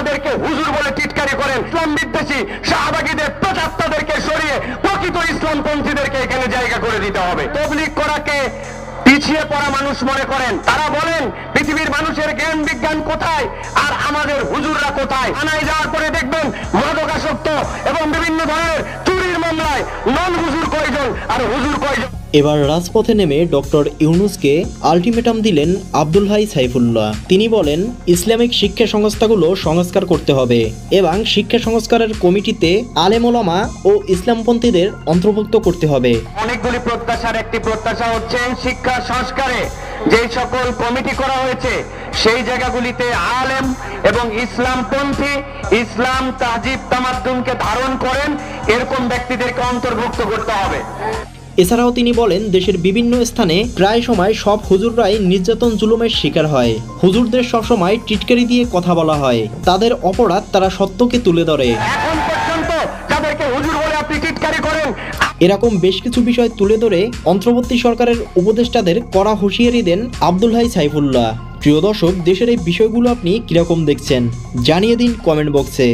যাদেরকে হুজুর বলে টিটকারি করেন, ইসলাম বিদ্বেষী শাহবাগীদের প্রচারতাদেরকে সরিয়ে প্রকৃত ইসলামপন্থীদেরকে এখানে জায়গা করে দিতে হবে। তবলিগ করাকে পিছিয়ে পড়া মানুষ মনে করেন। তারা বলেন পৃথিবীর মানুষের জ্ঞান বিজ্ঞান কোথায় আর আমাদের হুজুররা কোথায়। থানায় যাওয়ার পরে দেখবেন মাদকাসক্ত এবং বিভিন্ন ধরনের চুরির মামলায় নন হুজুর কয়জন আর হুজুর কয়জন। এবার রাজপথে নেমে ডক্টর ইউনূসকে আলটিমেটাম দিলেন আব্দুল হাই সাইফুল্লাহ। তিনি বলেন, ইসলামিক শিক্ষা সংস্থাগুলো সংস্কার করতে হবে এবং শিক্ষা সংস্কারের কমিটিতে আলেম ওলামা ও ইসলামপন্থীদের অন্তর্ভুক্ত করতে হবে। অনেকগুলি প্রত্যাশার একটি প্রত্যাশা হচ্ছে শিক্ষা সংস্কারে যে সকল কমিটি করা হয়েছে সেই জায়গাগুলিতে আলেম এবং ইসলামপন্থী, ইসলাম তাহজিব তামাদ্দুনকে ধারণ করেন এরকম ব্যক্তিদেরকে অন্তর্ভুক্ত করতে হবে। এছাড়াও তিনি বলেন, দেশের বিভিন্ন স্থানে প্রায় সময় সব হুজুররাই নির্যাতন জুলুমের শিকার হয়। হুজুরদের সবসময় টিটকারি দিয়ে কথা বলা হয়। তাদের অপরাধ তারা সত্যকে তুলে ধরে। এখন পর্যন্ত যাদেরকে হুজুর বলে আপনি টিটকারি করেন, এরকম বেশ কিছু বিষয় তুলে ধরে অন্তর্বর্তী সরকারের উপদেষ্টাদের কড়া হুঁশিয়ারি দেন আব্দুল হাই সাইফুল্লাহ। প্রিয় দর্শক, দেশের এই বিষয়গুলো আপনি কিরকম দেখছেন জানিয়ে দিন কমেন্ট বক্সে।